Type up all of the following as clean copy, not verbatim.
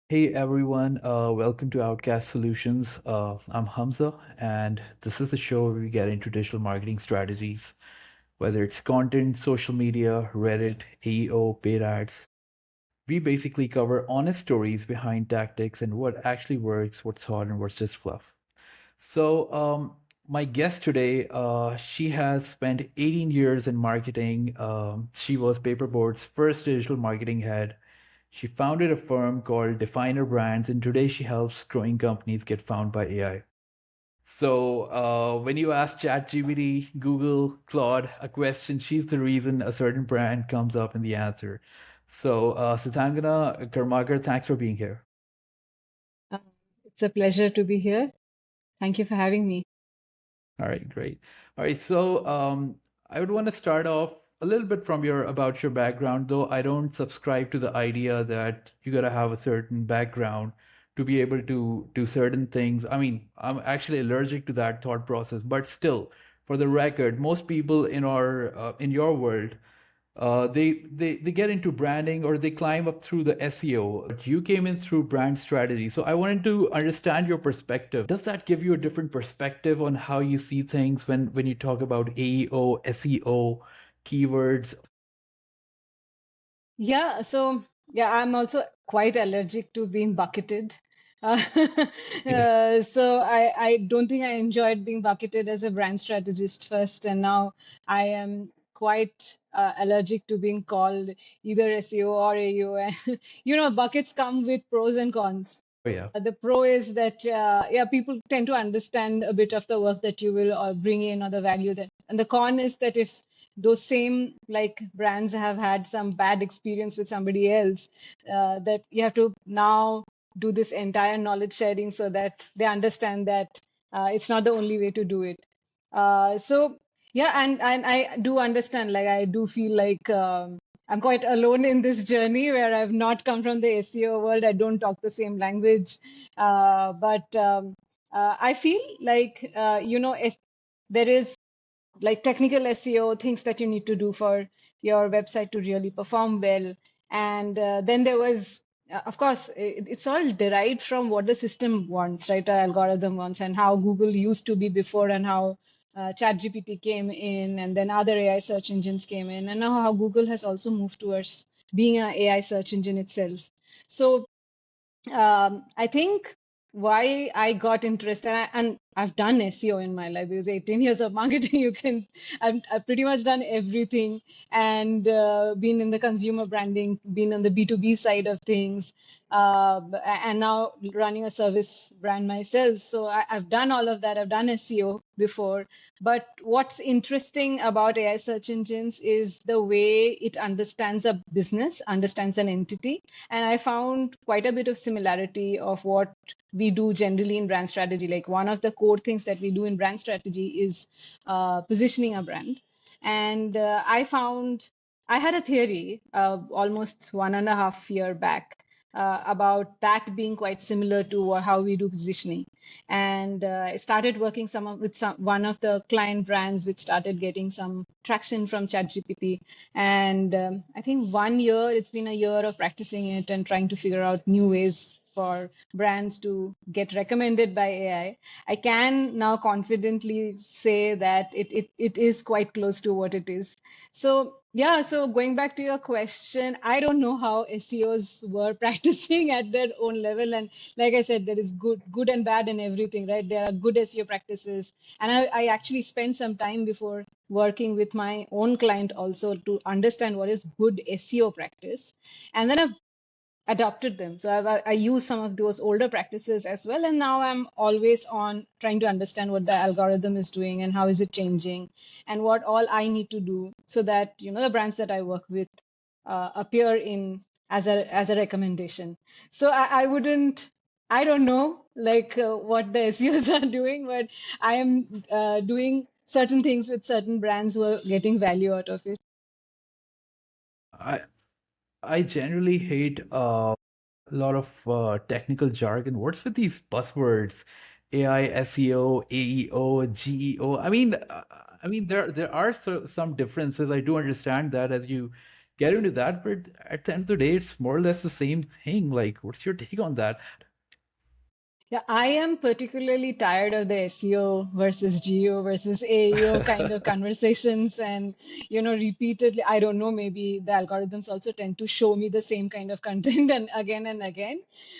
Hey everyone, welcome to Outcast Solutions. I'm Hamza, and this is the show where we get into digital marketing strategies, whether it's content, social media, Reddit, AEO, paid ads. We basically cover honest stories behind tactics and what actually works, what's hot, and what's just fluff. So, my guest today, she has spent 18 years in marketing. She was Paperboard's first digital marketing head. She founded a firm called Definer Brands, and today she helps growing companies get found by AI. So, when you ask ChatGPT, Google, Claude a question, she's the reason a certain brand comes up in the answer. So, Satangana Karmakar, thanks for being here. Uh, It's a pleasure to be here. Thank you for having me. All right, great. All right, so I would want to start off a little bit from your about your background, though I don't subscribe to the idea that you gotta have a certain background to be able to do certain things. I mean, I'm actually allergic to that thought process, but still, for the record, most people in your world they get into branding or they climb up through the SEO. But you came in through brand strategy. So I wanted to understand your perspective. Does that give you a different perspective on how you see things when you talk about AEO, SEO, keywords? Yeah, I'm also quite allergic to being bucketed. Uh, so I don't think I enjoyed being bucketed as a brand strategist first, and now I am quite allergic to being called either SEO or AEO. And buckets come with pros and cons. Oh yeah. The pro is that people tend to understand a bit of the work that you will bring in or the value that, and the con is that if those same like brands have had some bad experience with somebody else, that you have to now do this entire knowledge sharing so that they understand that it's not the only way to do it. So yeah, and I do understand, like I do feel like I'm quite alone in this journey where I've not come from the SEO world. I don't talk the same language, but I feel like there is like technical SEO, things that you need to do for your website to really perform well. And then there was, of course, it's all derived from what the system wants, right? The algorithm wants, and how Google used to be before, and how ChatGPT came in, and then other AI search engines came in, and now how Google has also moved towards being an AI search engine itself. So I think why I got interested, and I've done SEO in my life because 18 years of marketing, I've pretty much done everything and been in the consumer branding, been on the B2B side of things, and now running a service brand myself. So I've done all of that. I've done SEO before. But what's interesting about AI search engines is the way it understands a business, understands an entity, and I found quite a bit of similarity of what we do generally in brand strategy. Like one of the core things that we do in brand strategy is positioning a brand. And I found I had a theory almost 1.5 year back about that being quite similar to how we do positioning. And I started working one of the client brands, which started getting some traction from ChatGPT. And I think 1 year, it's been a year of practicing it and trying to figure out new ways for brands to get recommended by AI. I can now confidently say that it is quite close to what it is. So yeah, so going back to your question, I don't know how SEOs were practicing at their own level. And like I said, there is good and bad in everything, right? There are good SEO practices. And I actually spent some time before working with my own client also to understand what is good SEO practice. And then I've adopted them. So I use some of those older practices as well. And now I'm always on trying to understand what the algorithm is doing and how is it changing and what all I need to do so that, the brands that I work with appear in as a recommendation. So I don't know like what the SEOs are doing, but I am doing certain things with certain brands who are getting value out of it. I I generally hate a lot of technical jargon. What's with these buzzwords? AI, SEO, AEO, GEO. I mean, there are some differences. I do understand that as you get into that, but at the end of the day, it's more or less the same thing. Like, what's your take on that? Yeah, I am particularly tired of the SEO versus GEO versus AEO kind of conversations. And, repeatedly, I don't know, maybe the algorithms also tend to show me the same kind of content and again.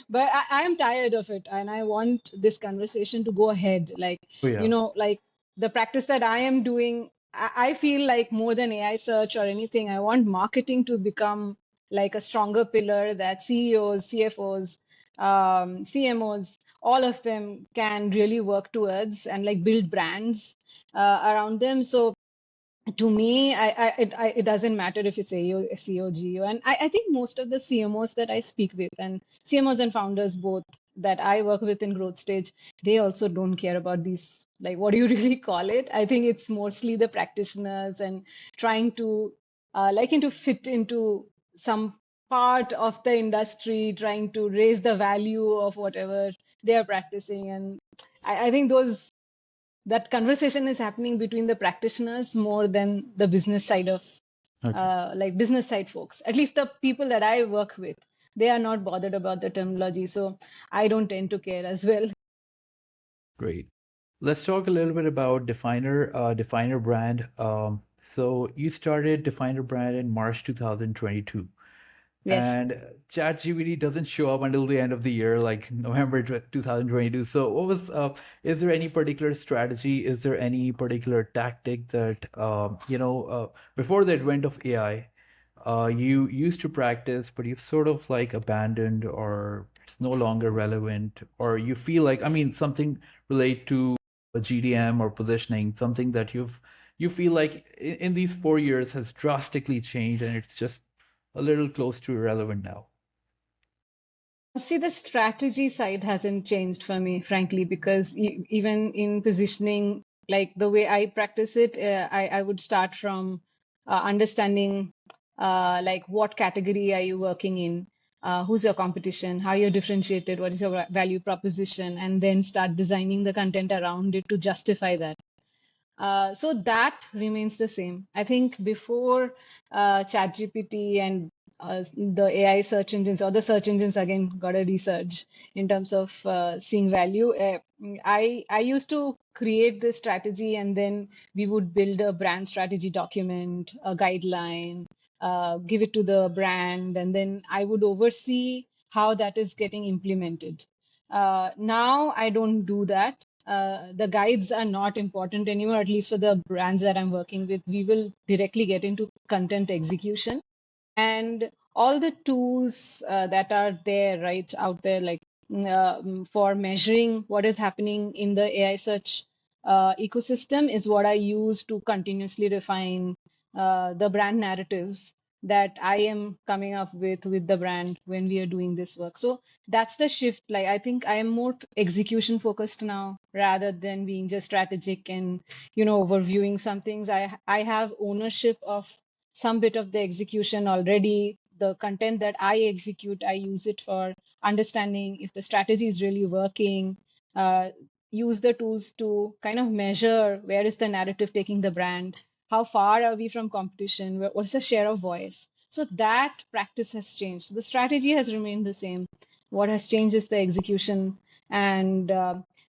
But I am tired of it. And I want this conversation to go ahead. Like, Oh yeah. like the practice that I am doing, I feel like more than AI search or anything, I want marketing to become like a stronger pillar that CEOs, CFOs, CMOs, all of them can really work towards and like build brands around them. So to me, it doesn't matter if it's AO, SEO, GEO. And I think most of the CMOs that I speak with and CMOs and founders both that I work with in growth stage, they also don't care about these, like, what do you really call it? I think it's mostly the practitioners and trying to into fit into some part of the industry, trying to raise the value of whatever they are practicing. And I think that conversation is happening between the practitioners more than the business side of Okay, like business side folks. At least the people that I work with, they are not bothered about the terminology. So I don't tend to care as well. great. Let's talk a little bit about Definer brand. So you started Definer brand in March 2022. Yes. And ChatGPT doesn't show up until the end of the year, like November 2022. So, is there any particular strategy? Is there any particular tactic that, before the advent of AI, you used to practice, but you've sort of like abandoned, or it's no longer relevant, or you feel like, I mean, something relate to a GDM or positioning, something that you feel like in these 4 years has drastically changed and it's just a little close to irrelevant now. See, the strategy side hasn't changed for me, frankly, because even in positioning, like the way I practice it, I would start from understanding like what category are you working in, who's your competition, how you're differentiated, what is your value proposition, and then start designing the content around it to justify that. So that remains the same. I think before ChatGPT and the AI search engines or the search engines again got a resurge in terms of seeing value. I used to create this strategy and then we would build a brand strategy document, a guideline, give it to the brand, and then I would oversee how that is getting implemented. Now I don't do that. The guides are not important anymore, at least for the brands that I'm working with. We will directly get into content execution and all the tools that are there, right out there, like for measuring what is happening in the AI search ecosystem, is what I use to continuously refine the brand narratives that I am coming up with the brand when we are doing this work. So that's the shift. Like, I think I am more execution focused now rather than being just strategic and overviewing some things. I have ownership of some bit of the execution already. The content that I execute, I use it for understanding if the strategy is really working. uh, Use the tools to kind of measure where is the narrative taking the brand, how far are we from competition, what's the share of voice. So that practice has changed. The strategy has remained the same. What has changed is the execution. And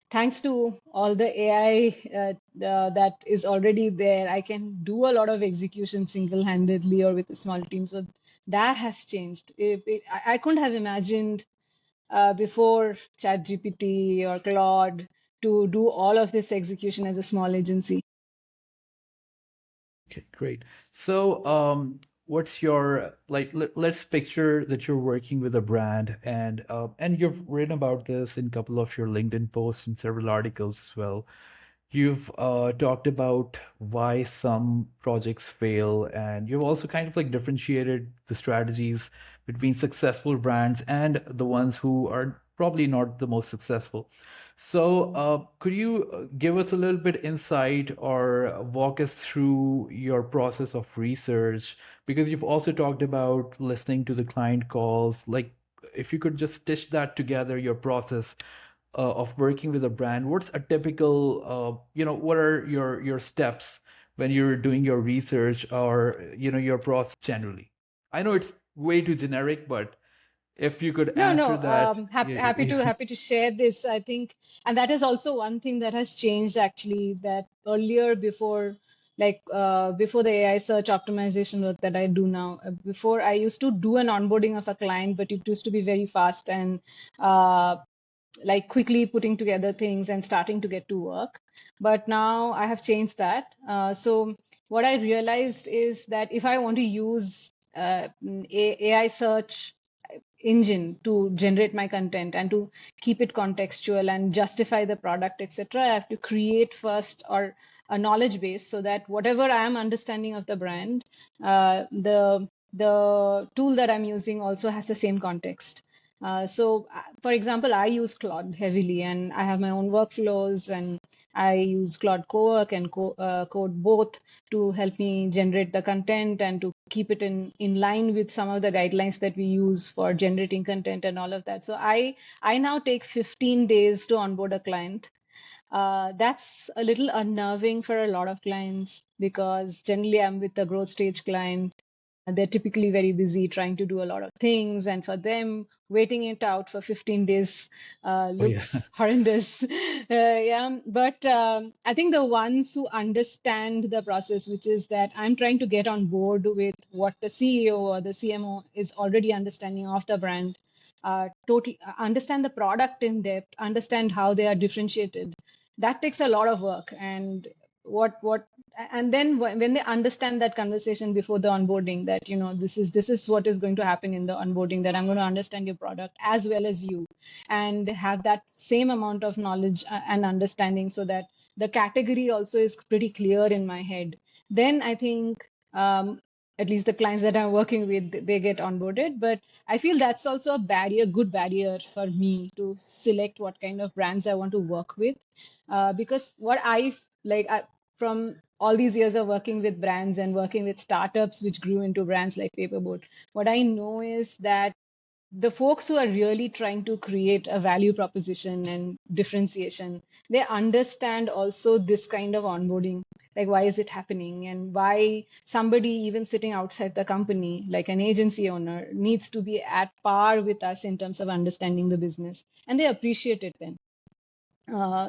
thanks to all the AI that is already there, I can do a lot of execution single-handedly or with a small team. So that has changed. I couldn't have imagined before ChatGPT or Claude to do all of this execution as a small agency. Okay, great. So, what's your like? Let's picture that you're working with a brand, and you've written about this in a couple of your LinkedIn posts and several articles as well. You've talked about why some projects fail, and you've also kind of like differentiated the strategies between successful brands and the ones who are probably not the most successful. So, could you give us a little bit insight or walk us through your process of research? Because you've also talked about listening to the client calls. Like, if you could just stitch that together, your process of working with a brand, what's a typical, what are your steps when you're doing your research or, your process generally? I know it's way too generic, but if you could No, no. answer that, Happy, yeah, happy to share this. I think, and that is also one thing that has changed actually. That earlier, before before the AI search optimization work that I do now, before I used to do an onboarding of a client, but it used to be very fast and uh, like quickly putting together things and starting to get to work. But now I have changed that. So what I realized is that if I want to use AI search engine to generate my content and to keep it contextual and justify the product, etc., I have to create first or a knowledge base so that whatever I am understanding of the brand, the tool that I'm using also has the same context. For example, I use Claude heavily, and I have my own workflows, and I use Claude Cowork and Code both to help me generate the content and to keep it in line with some of the guidelines that we use for generating content and all of that. So I now take 15 days to onboard a client. That's a little unnerving for a lot of clients because generally I'm with a growth stage client. They're typically very busy trying to do a lot of things, and for them, waiting it out for 15 days oh yeah, looks horrendous. Yeah, but I think the ones who understand the process, which is that I'm trying to get on board with what the CEO or the CMO is already understanding of the brand, totally understand the product in depth, understand how they are differentiated. That takes a lot of work, and what and then when they understand that conversation before the onboarding, that this is what is going to happen in the onboarding, that I'm going to understand your product as well as you, and have that same amount of knowledge and understanding, so that the category also is pretty clear in my head, then I think at least the clients that I'm working with, they get onboarded. But I feel that's also a barrier, good barrier for me to select what kind of brands I want to work with, because what from all these years of working with brands and working with startups which grew into brands like Paperboat, what I know is that the folks who are really trying to create a value proposition and differentiation, they understand also this kind of onboarding, like why is it happening and why somebody even sitting outside the company, like an agency owner, needs to be at par with us in terms of understanding the business, and they appreciate it then.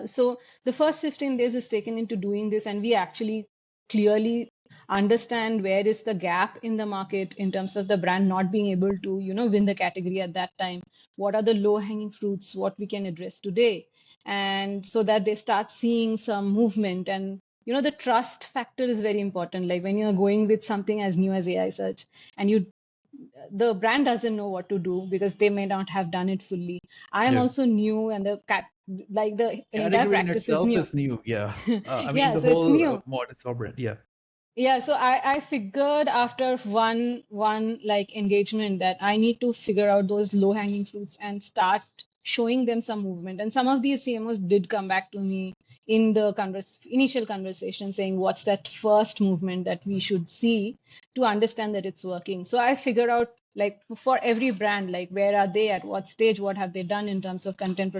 So the first 15 days is taken into doing this, and we actually clearly understand where is the gap in the market in terms of the brand not being able to, win the category at that time. What are the low-hanging fruits, what we can address today? And so that they start seeing some movement. And the trust factor is very important. Like when you're going with something as new as AI search, and the brand doesn't know what to do because they may not have done it fully. I am yeah. also new, and the entire Category in practice is itself new. is new. Yeah, I mean Yeah, the so it's whole new. modus operandi. Yeah, Yeah, so I figured after one like engagement that I need to figure out those low hanging fruits and start showing them some movement. And some of these CMOs did come back to me in the initial conversation saying, what's that first movement that we should see to understand that it's working? So I figured out, like, for every brand, like where are they at, what stage, what have they done in terms of content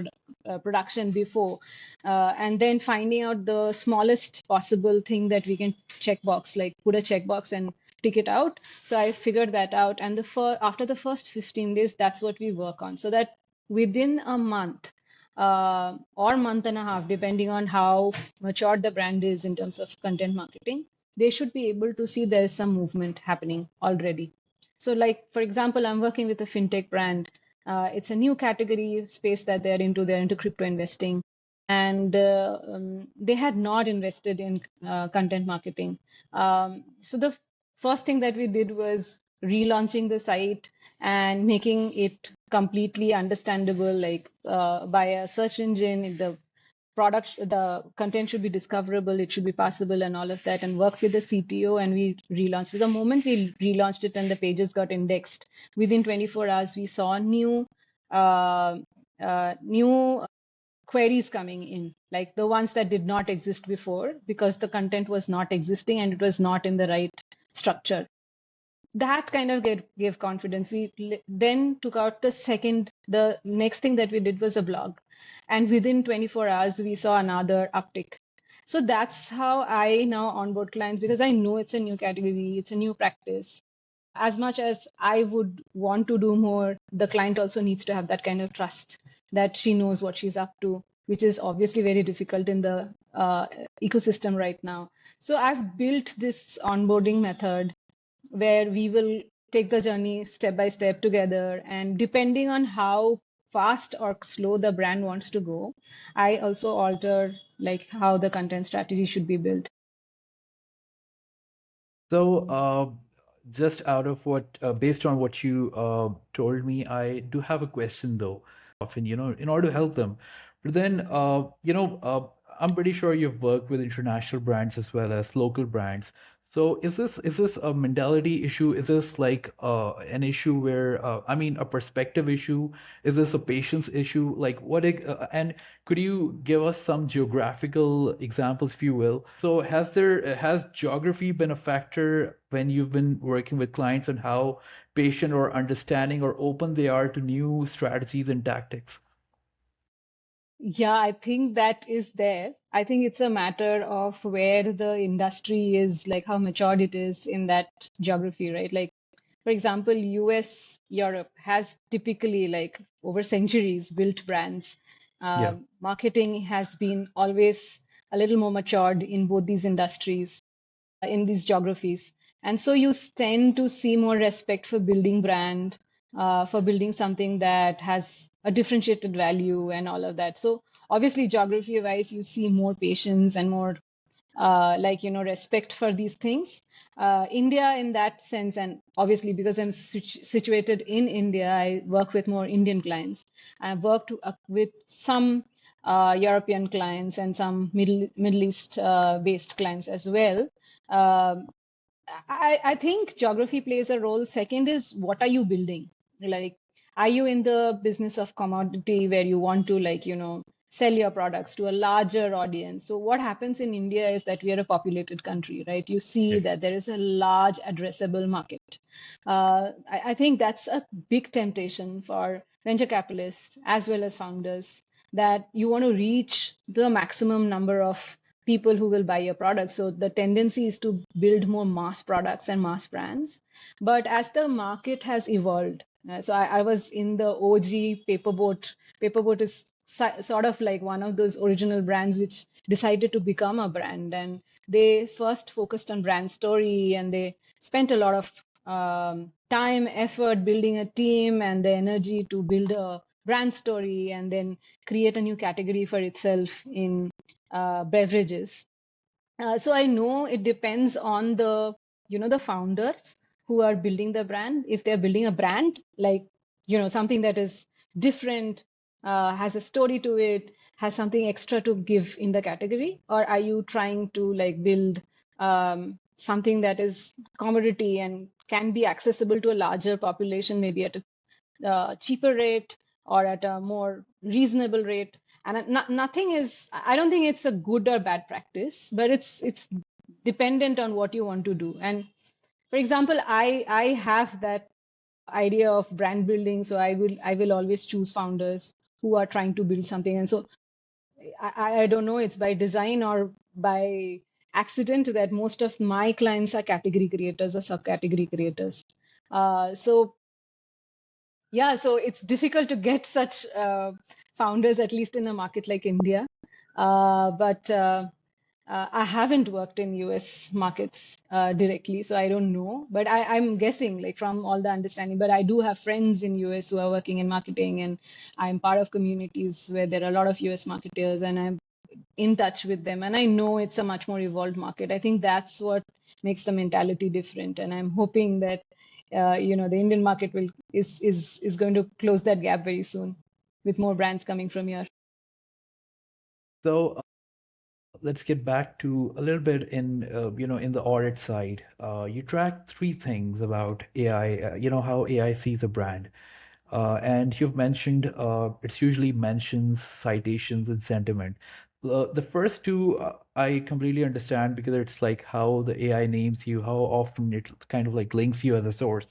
production before, and then finding out the smallest possible thing that we can checkbox, like put a checkbox and tick it out. So I figured that out, and after the first 15 days, that's what we work on, so that within a month or month and a half, depending on how matured the brand is in terms of content marketing, they should be able to see there is some movement happening already. So, like for example, I'm working with a fintech brand. It's a new category space that they're into. They're into crypto investing, and they had not invested in content marketing. So the first thing that we did was relaunching the site and making it completely understandable, like by a search engine. The content should be discoverable, it should be passable, and all of that, and worked with the CTO, and we relaunched it. The moment we relaunched it and the pages got indexed, within 24 hours, we saw uh, new queries coming in, like the ones that did not exist before because the content was not existing and it was not in the right structure. That kind of gave confidence. Then took out the next thing that we did was a blog. And within 24 hours, we saw another uptick. So that's how I now onboard clients, because I know it's a new category, it's a new practice. as much as I would want to do more, the client also needs to have that kind of trust that she knows what she's up to, which is obviously very difficult in the ecosystem right now. So I've built this onboarding method where we will take the journey step by step together. And depending on how fast or slow the brand wants to go, I also alter like how the content strategy should be built. So, just out of based on what you told me, I do have a question though. Often, in order to help them. But then, I'm pretty sure you've worked with international brands as well as local brands. So, is this a mentality issue? Is this like an issue where, I mean, a perspective issue? Is this a patience issue? Like, and could you give us some geographical examples, if you will? So, has geography been a factor when you've been working with clients on how patient or understanding or open they are to new strategies and tactics? Yeah, I think that is there. I think it's a matter of where the industry is, like how matured it is in that geography, right? Like, for example, US, Europe has typically, like over centuries, built brands. Yeah. Marketing has been always a little more matured in both these industries, in these geographies. And so you tend to see more respect for building brand, for building something that has a differentiated value and all of that. So obviously, geography wise, you see more patience and more respect for these things. India, in that sense, and obviously because I'm situated in India, I work with more Indian clients. I've worked with some European clients and some Middle East based clients as well. Um I think geography plays a role. Second is, what are you building? Like, are you in the business of commodity where you want to, like, sell your products to a larger audience? So what happens in India is that we are a populated country, right? You see Yeah. that there is a large addressable market. I think that's a big temptation for venture capitalists as well as founders, that you want to reach the maximum number of people who will buy your product. So the tendency is to build more mass products and mass brands. But as the market has evolved, so I was in the OG Paperboat. Paperboat is sort of like one of those original brands which decided to become a brand. And they first focused on brand story, and they spent a lot of time, effort building a team and the energy to build a brand story and then create a new category for itself in beverages. So I know it depends on the founders who are building the brand. If they're building a brand, like, something that is different, has a story to it, has something extra to give in the category, or are you trying to like build something that is commodity and can be accessible to a larger population, maybe at a cheaper rate or at a more reasonable rate. And nothing is, I don't think it's a good or bad practice, but it's dependent on what you want to do. And for example, I have that idea of brand building, so I will always choose founders who are trying to build something. And so I don't know, it's by design or by accident that most of my clients are category creators or subcategory creators. So yeah, so it's difficult to get such founders, at least in a market like India. But I haven't worked in US markets directly, so I don't know. But I'm guessing, like from all the understanding. But I do have friends in US who are working in marketing, and I'm part of communities where there are a lot of US marketers, and I'm in touch with them. And I know it's a much more evolved market. I think that's what makes the mentality different. And I'm hoping that the Indian market is going to close that gap very soon with more brands coming from here. So, let's get back to a little bit in the audit side. You track three things about AI, how AI sees a brand. And you've mentioned it's usually mentions, citations, and sentiment. The first two I completely understand because it's like how the AI names you, how often it kind of like links you as a source.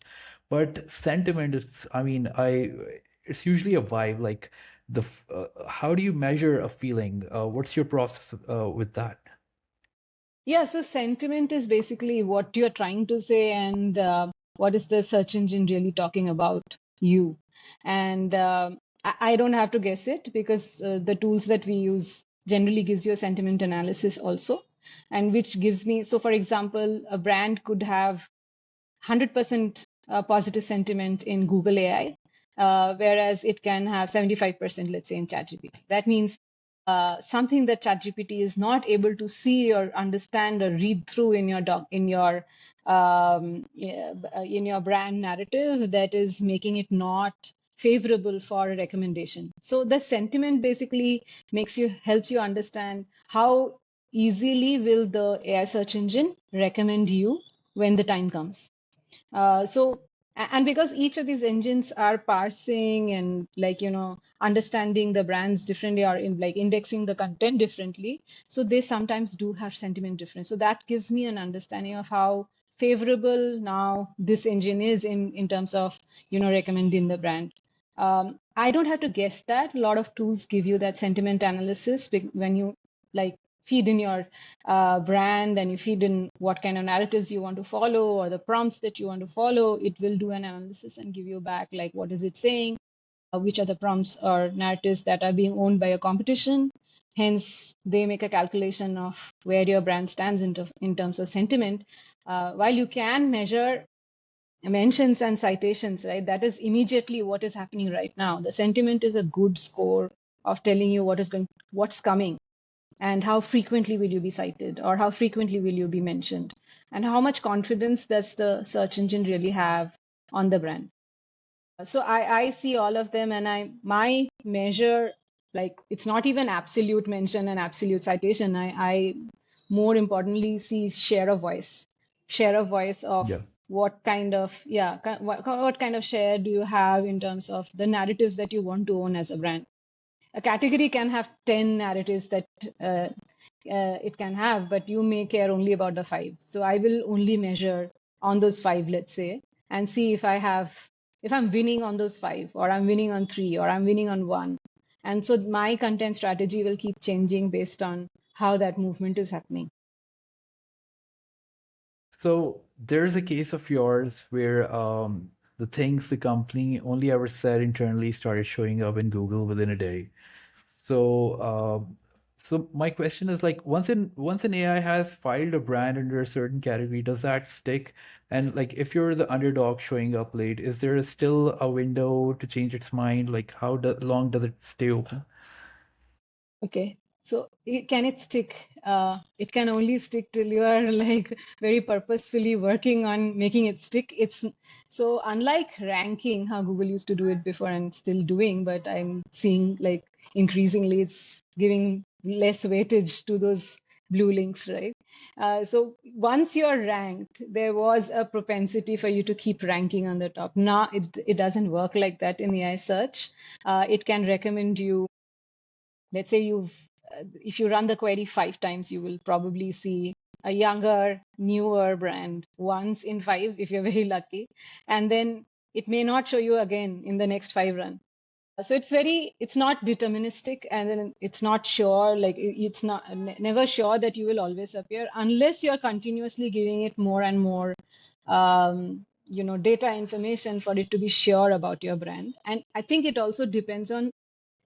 But sentiment, I mean, it's usually a vibe. Like how do you measure a feeling? What's your process with that? Yeah, so sentiment is basically what you're trying to say, and what is the search engine really talking about you? And I don't have to guess it, because the tools that we use generally gives you a sentiment analysis also, and which gives me, so for example, a brand could have 100% positive sentiment in Google AI, whereas it can have 75%, let's say, in ChatGPT. That means something that ChatGPT is not able to see or understand or read through in your in your brand narrative, that is making it not favorable for a recommendation. So the sentiment basically helps you understand how easily will the AI search engine recommend you when the time comes. And because each of these engines are parsing and, like, understanding the brands differently, or in like indexing the content differently, so they sometimes do have sentiment difference. So that gives me an understanding of how favorable now this engine is in terms of recommending the brand. I don't have to guess that. A lot of tools give you that sentiment analysis when you like feed in your brand, and you feed in what kind of narratives you want to follow or the prompts that you want to follow. It will do an analysis and give you back, like, what is it saying, which are the prompts or narratives that are being owned by a competition. Hence, they make a calculation of where your brand stands in terms of sentiment. While you can measure mentions and citations, right? That is immediately what is happening right now. The sentiment is a good score of telling you what's coming, and how frequently will you be cited, or how frequently will you be mentioned, and how much confidence does the search engine really have on the brand. So I see all of them, and my measure, like, it's not even absolute mention and absolute citation. I more importantly see share of voice of Yeah. what kind of, what kind of share do you have in terms of the narratives that you want to own as a brand. A category can have 10 narratives that uh, it can have, but you may care only about the five. So I will only measure on those five, let's say, and see if I'm winning on those five, or I'm winning on three, or I'm winning on one. And so my content strategy will keep changing based on how that movement is happening. So there's a case of yours where the things the company only ever said internally started showing up in Google within a day. So, so my question is, like, once an AI has filed a brand under a certain category, does that stick? And like, if you're the underdog showing up late, is there still a window to change its mind? Like, how long does it stay open? Okay. So can it stick? It can only stick till you are like very purposefully working on making it stick. It's so unlike ranking, how Google used to do it before and still doing, but I'm seeing like increasingly it's giving less weightage to those blue links, right? So once you're ranked, there was a propensity for you to keep ranking on the top. Now it doesn't work like that in AI search. It can recommend you, let's say if you run the query 5 times, you will probably see a younger, newer brand once in 5 if you're very lucky, and then it may not show you again in the next 5 run. So it's not deterministic, and then it's not sure, like it's not never sure that you will always appear unless you're continuously giving it more and more data information for it to be sure about your brand. And I think it also depends on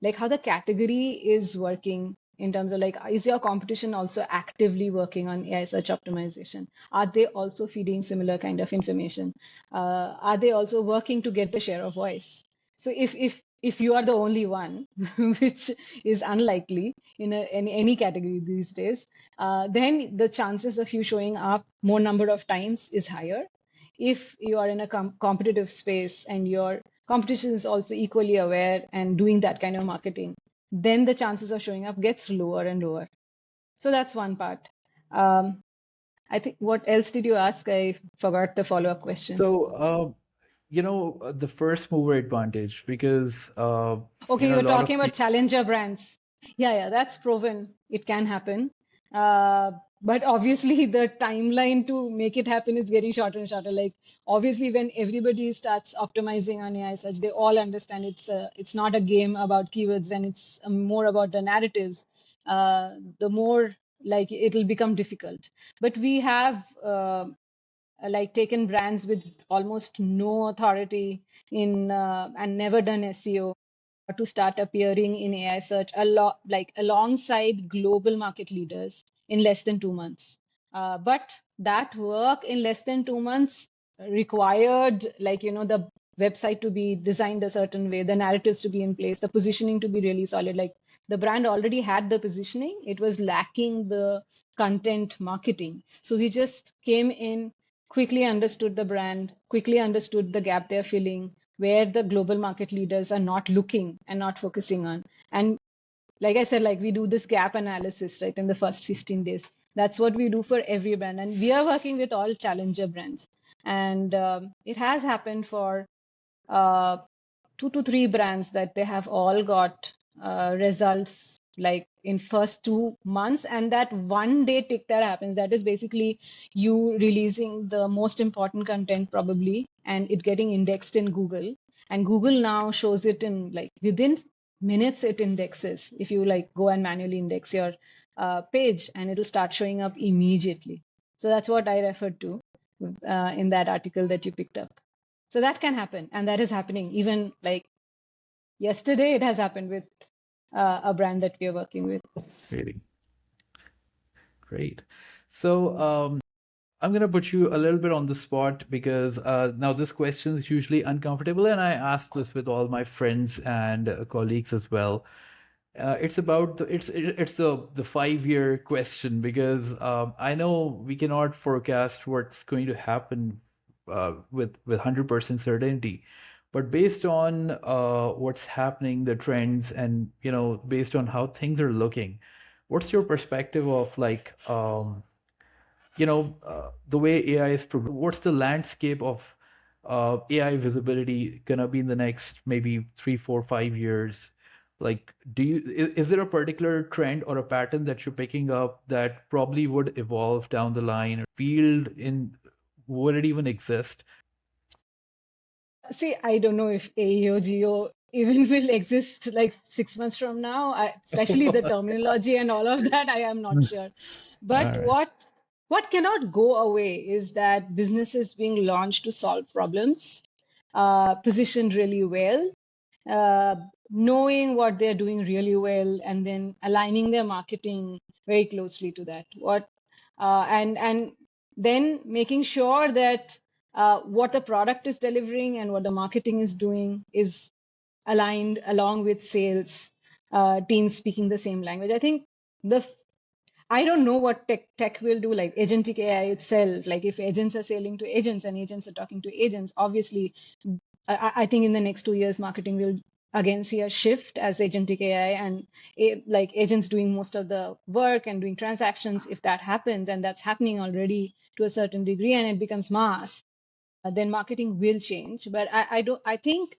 like how the category is working, in terms of like, is your competition also actively working on AI search optimization? Are they also feeding similar kind of information? Are they also working to get the share of voice? So if you are the only one, which is unlikely in any category these days, then the chances of you showing up more number of times is higher. If you are in a competitive space and your competition is also equally aware and doing that kind of marketing, then the chances of showing up gets lower and lower. So that's one part. Um, I think, what else did you ask? I forgot the follow-up question. So, the first mover advantage, because Okay, a you're lot talking of about people. challenger brands. Yeah, that's proven. It can happen. Uh, but obviously, the timeline to make it happen is getting shorter and shorter. Like, obviously, when everybody starts optimizing on AI search, they all understand it's not a game about keywords, and it's more about the narratives. The more, like, it'll become difficult. But we have like taken brands with almost no authority in and never done SEO to start appearing in AI search a lot, like alongside global market leaders in less than 2 months. But that work in less than 2 months required, like, the website to be designed a certain way, the narratives to be in place, the positioning to be really solid. Like the brand already had the positioning, it was lacking the content marketing. So we just came in, quickly understood the brand, quickly understood the gap they're filling, where the global market leaders are not looking and not focusing on. And like I said, like we do this gap analysis, right, in the first 15 days. That's what we do for every brand. And we are working with all challenger brands. And it has happened for uh, 2 to 3 brands that they have all got results like in first 2 months. And that one day tick that happens, that is basically you releasing the most important content probably, and it getting indexed in Google. And Google now shows it in like within minutes, it indexes. If you like go and manually index your page, and it'll start showing up immediately. So that's what I referred to in that article that you picked up. So that can happen, and that is happening. Even like yesterday, it has happened with a brand that we are working with. Really great. So I'm gonna put you a little bit on the spot because now this question is usually uncomfortable, and I ask this with all my friends and colleagues as well. It's about it's the 5 year question because I know we cannot forecast what's going to happen with 100% certainty, but based on what's happening, the trends, and based on how things are looking, what's your perspective of like the way AI is what's the landscape of AI visibility gonna be in the next maybe 3, 4, 5 years? Like, is there a particular trend or a pattern that you're picking up that probably would evolve down the line? Or field in would it even exist? See, I don't know if AEO Geo even will exist like 6 months from now, especially the terminology and all of that. I am not sure. All But right. what cannot go away is that businesses being launched to solve problems, positioned really well, uh, knowing what they're doing really well, and then aligning their marketing very closely to that. And then making sure that what the product is delivering and what the marketing is doing is aligned along with sales teams speaking the same language. I think the I don't know what tech will do, like agentic AI itself. Like if agents are selling to agents and agents are talking to agents, obviously, I think in the next 2 years, marketing will again see a shift as agentic AI and like agents doing most of the work and doing transactions. If that happens, and that's happening already to a certain degree, and it becomes mass, then marketing will change. But I don't. I think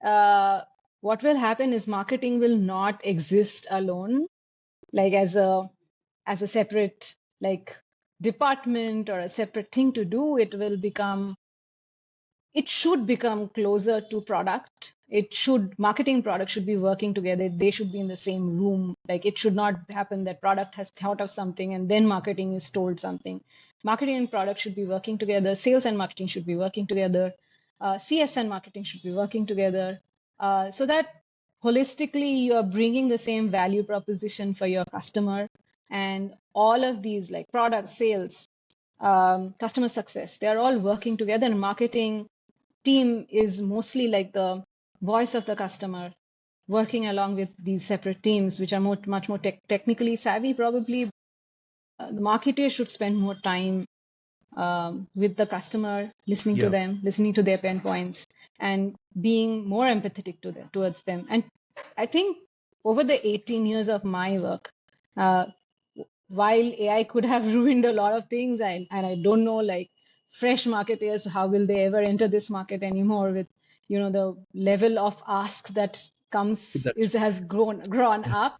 what will happen is marketing will not exist alone, like as a separate like department or a separate thing to do. It should become closer to product. It should Marketing and product should be working together. They should be in the same room. Like it should not happen that product has thought of something and then marketing is told something. Marketing and product should be working together. Sales and marketing should be working together. CS and marketing should be working together, so that holistically you are bringing the same value proposition for your customer. And all of these, like product, sales, customer success, they are all working together. And marketing team is mostly like the voice of the customer, working along with these separate teams, which are much more technically savvy, probably. The marketer should spend more time with the customer, listening to Yeah. them, listening to their pain points, and being more empathetic towards them. And I think over the 18 years of my work, uh, while AI could have ruined a lot of things, and I don't know, like fresh marketers, how will they ever enter this market anymore with, the level of ask that comes That's is has grown up.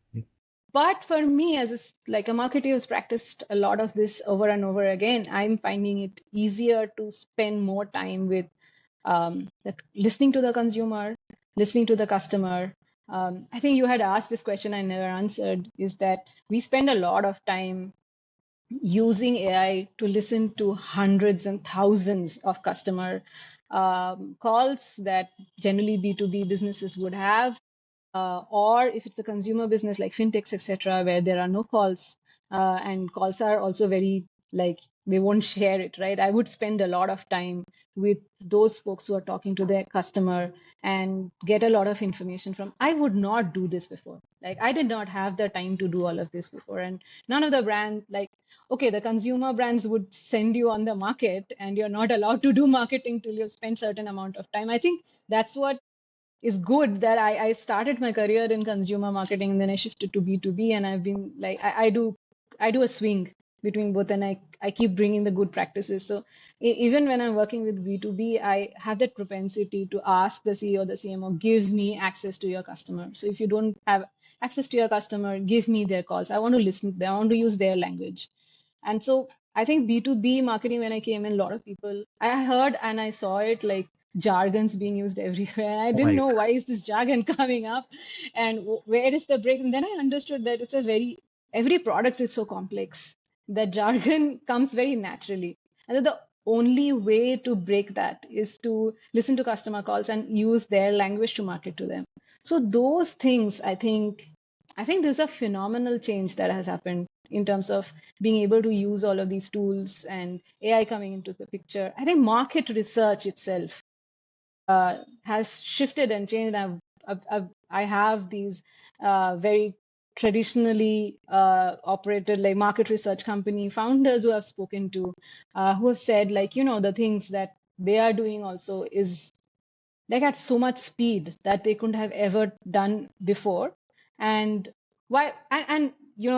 But for me, as like a marketer who's practiced a lot of this over and over again, I'm finding it easier to spend more time with listening to the consumer, listening to the customer. I think you had asked this question I never answered, is that we spend a lot of time using AI to listen to hundreds and thousands of customer calls that generally B2B businesses would have, or if it's a consumer business like fintechs, etc., where there are no calls, and calls are also very like they won't share it, right? I would spend a lot of time with those folks who are talking to their customer and get a lot of information from. I would not do this before. Like I did not have the time to do all of this before, and none of the brands like okay, the consumer brands would send you on the market, and you're not allowed to do marketing till you've spent certain amount of time. I think that's what is good that I started my career in consumer marketing and then I shifted to B2B, and I've been like I do a swing between both, and I keep bringing the good practices. So even when I'm working with B2B, I have that propensity to ask the CEO, the CMO, give me access to your customer. So if you don't have access to your customer, give me their calls. I want to listen. I want to use their language. And so I think B2B marketing, when I came in, a lot of people, I heard and I saw it like jargons being used everywhere. And I Oh didn't my know why is this jargon coming up and where is the break. And then I understood that it's a very, every product is so complex that jargon comes very naturally. And that the only way to break that is to listen to customer calls and use their language to market to them. So those things, I think there's a phenomenal change that has happened in terms of being able to use all of these tools and AI coming into the picture. I think market research itself has shifted and changed. I have these very traditionally operated like market research company founders who I've spoken to, who have said like, the things that they are doing also is like at so much speed that they couldn't have ever done before. And why and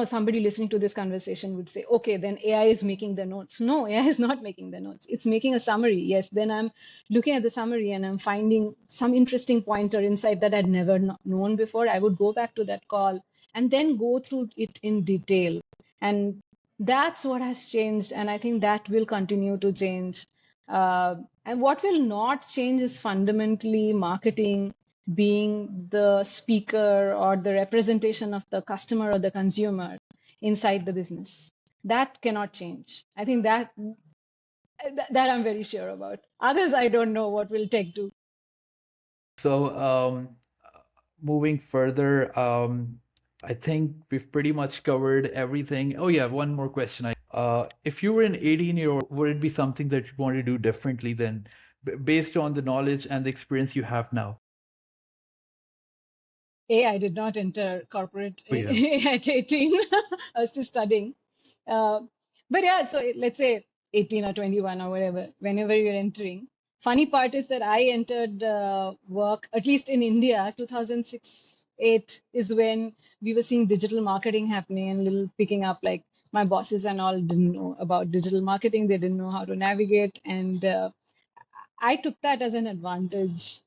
somebody listening to this conversation would say, okay, then AI is making the notes. No, AI is not making the notes. It's making a summary. Yes, then I'm looking at the summary and I'm finding some interesting point or insight that I'd never known before. I would go back to that call and then go through it in detail. And that's what has changed. And I think that will continue to change. And what will not change is fundamentally marketing being the speaker or the representation of the customer or the consumer inside the business. That cannot change. I think that I'm very sure about. Others, I don't know what will tech do. So, moving further, I think we've pretty much covered everything. Oh yeah, one more question. If you were an 18-year-old, would it be something that you want to do differently than based on the knowledge and the experience you have now? I did not enter corporate Oh yeah. at 18. I was still studying. Uh, but yeah, so let's say 18 or 21 or whatever, whenever you're entering. Funny part is that I entered work, at least in India, 2006, 8 is when we were seeing digital marketing happening and little picking up. Like my bosses and all didn't know about digital marketing. They didn't know how to navigate. And I took that as an advantage,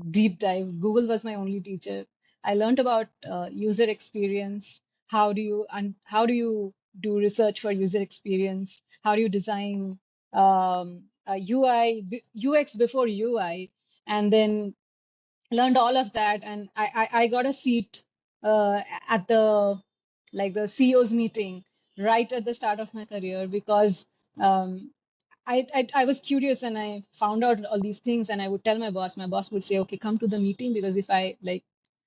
deep dive. Google was my only teacher. I learned about user experience. How do you do research for user experience? How do you design a UI, UX before UI? And then learned all of that, and I got a seat at the like the CEO's meeting right at the start of my career because um, I was curious and I found out all these things, and I would tell my boss. My boss would say, "Okay, come to the meeting because if I like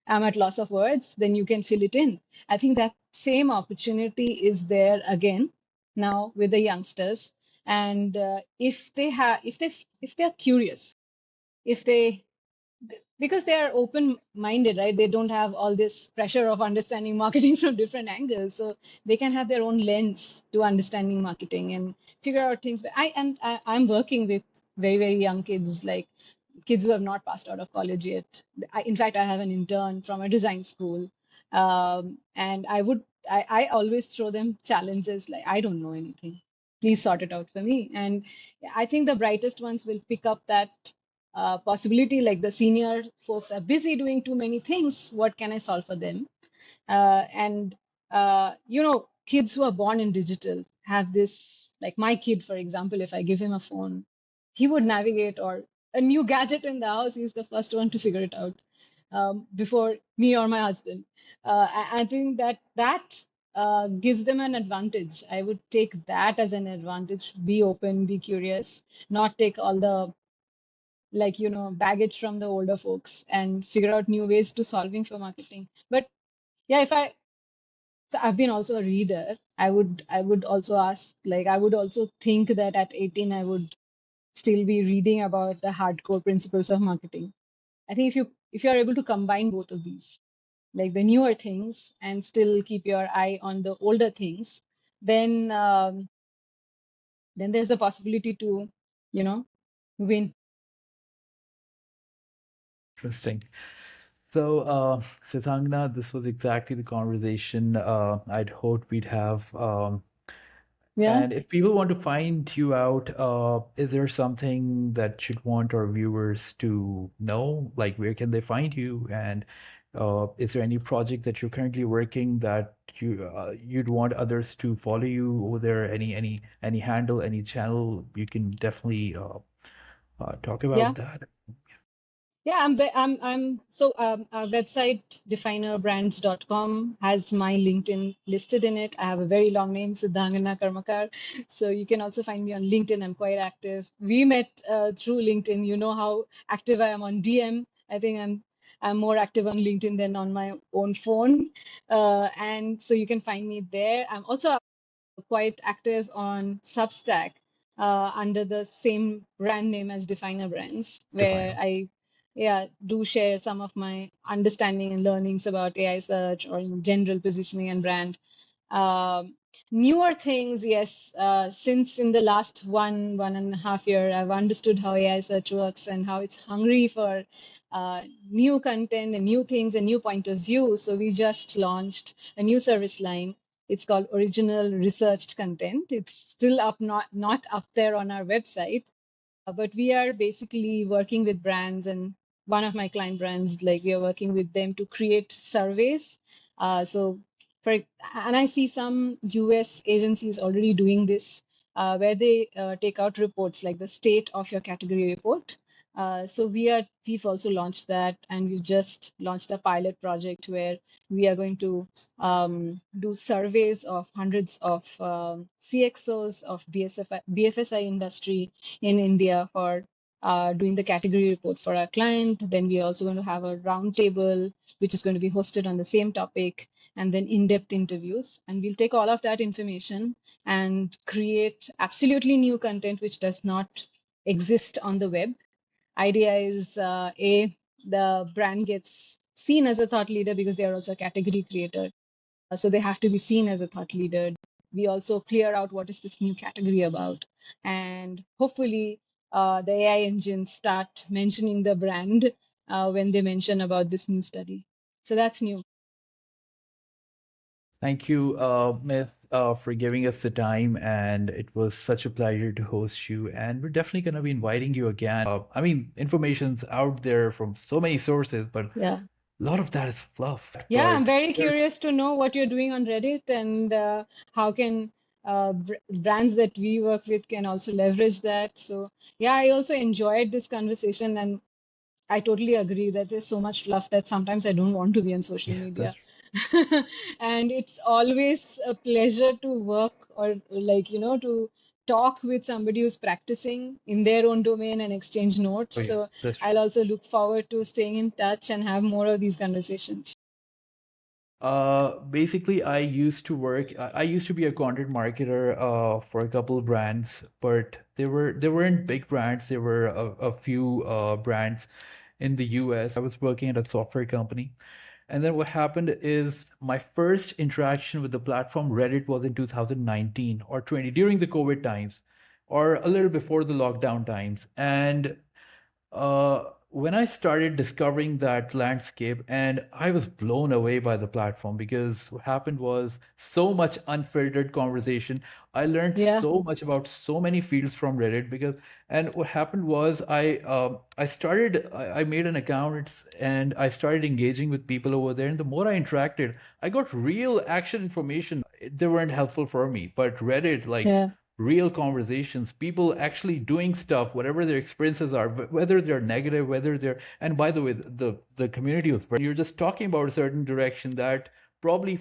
am at loss of words, then you can fill it in." I think that same opportunity is there again now with the youngsters, and if they're curious, if they because they are open minded, right? They don't have all this pressure of understanding marketing from different angles, so they can have their own lens to understanding marketing and figure out things. But I'm working with very very young kids, like kids who have not passed out of college yet. In fact, I have an intern from a design school, and I always throw them challenges like, I don't know anything, please sort it out for me. And I think the brightest ones will pick up that possibility, like the senior folks are busy doing too many things, what can I solve for them? And kids who are born in digital have this, like my kid for example, if I give him a phone, he would navigate, or a new gadget in the house, he's the first one to figure it out before me or my husband. I think that gives them an advantage. I would take that as an advantage. Be open, be curious, not take all the baggage from the older folks and figure out new ways to solving for marketing. But yeah, if I so I've been also a reader. I would also ask, like, I would also think that at 18 I would still be reading about the hardcore principles of marketing. I think if you're able to combine both of these, like the newer things and still keep your eye on the older things, then then there's a possibility to, you know, win. Interesting. So, Sitangna, this was exactly the conversation I'd hoped we'd have. Yeah. And if people want to find you out, is there something that you'd want our viewers to know? Like, where can they find you? And is there any project that you're currently working that you'd want others to follow you over there? Any handle, any channel? You can definitely talk Yeah. about that. Yeah, I'm so our website definerbrands.com has my LinkedIn listed in it. I have a very long name, Siddhangana Karmakar. So you can also find me on LinkedIn. I'm quite active. We met through LinkedIn. You know how active I am on DM. I think I'm more active on LinkedIn than on my own phone. And so you can find me there. I'm also quite active on Substack under the same brand name as Definer Brands, where Define. I do share some of my understanding and learnings about AI search or general positioning and brand. Um, Newer things, yes. Since in the last 1.5 year, I've understood how AI search works and how it's hungry for new content and new things and new point of view. So we just launched a new service line. It's called Original Researched Content. It's still up, not up there on our website, but we are basically working with brands, and one of my client brands, like we are working with them to create surveys. So for and I see some US agencies already doing this, where they take out reports like the state of your category report. So we've also launched that, and we've just launched a pilot project where we are going to do surveys of hundreds of CXOs of BFSI industry in India for doing the category report for our client. Then we are also going to have a roundtable, which is going to be hosted on the same topic, and then in-depth interviews. And we'll take all of that information and create absolutely new content which does not exist on the web. Idea is the brand gets seen as a thought leader because they are also a category creator, so they have to be seen as a thought leader. We also clear out what is this new category about, and hopefully the AI engines start mentioning the brand when they mention about this new study. So that's new. Thank you, Myth, for giving us the time, and it was such a pleasure to host you. And we're definitely going to be inviting you again. I mean, information's out there from so many sources, but a Yeah. lot of that is fluff. Yeah, I'm But very there's curious to know what you're doing on Reddit, and how can brands that we work with can also leverage that. So yeah, I also enjoyed this conversation, and I totally agree that there's so much fluff that sometimes I don't want to be on social yeah, that's media. And it's always a pleasure to work, or like, to talk with somebody who's practicing in their own domain and exchange notes. oh yeah, So that's true. I'll also look forward to staying in touch and have more of these conversations. Basically, I used to be a content marketer for a couple of brands, but they weren't big brands. There were a few brands in the US. I was working at a software company. And then what happened is my first interaction with the platform Reddit was in 2019 or 20 during the COVID times or a little before the lockdown times. And when I started discovering that landscape, and I was blown away by the platform because what happened was so much unfiltered conversation. I learned Yeah, so much about so many fields from Reddit because, and what happened was I made an account and I started engaging with people over there. And the more I interacted, I got real action information. They weren't helpful for me, but Reddit, like yeah, real conversations, people actually doing stuff, whatever their experiences are, whether they're negative, whether they're, and by the way, the community was very, you're just talking about a certain direction that probably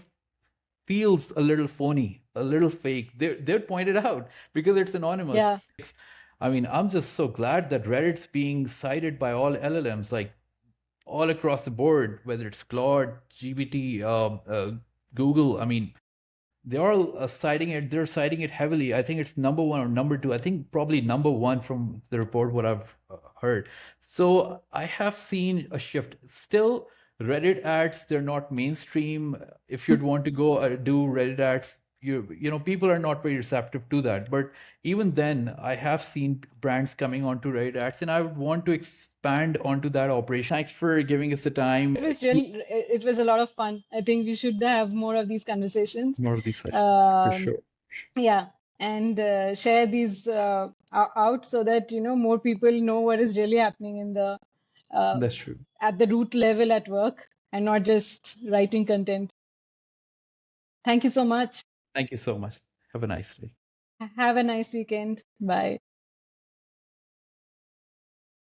feels a little phony, a little fake, they're pointed out because it's anonymous. Yeah. I mean, I'm just so glad that Reddit's being cited by all LLMs, like all across the board, whether it's Claude, GPT, Google. I mean, they're all citing it. They're citing it heavily. I think it's number one or number two. I think probably number one from the report, what I've heard. So I have seen a shift. Still, Reddit ads, they're not mainstream. If you'd want to go do Reddit ads, people are not very receptive to that. But even then, I have seen brands coming onto Reddit ads, and I would want to expand onto that operation. Thanks for giving us the time. It was a lot of fun. I think we should have more of these conversations. More of these sessions, for Um, sure. yeah, and share these out so that more people know what is really happening in the uh, That's true. at the root level at work and not just writing content. Thank you so much. Thank you so much. Have a nice day. Have a nice weekend. Bye.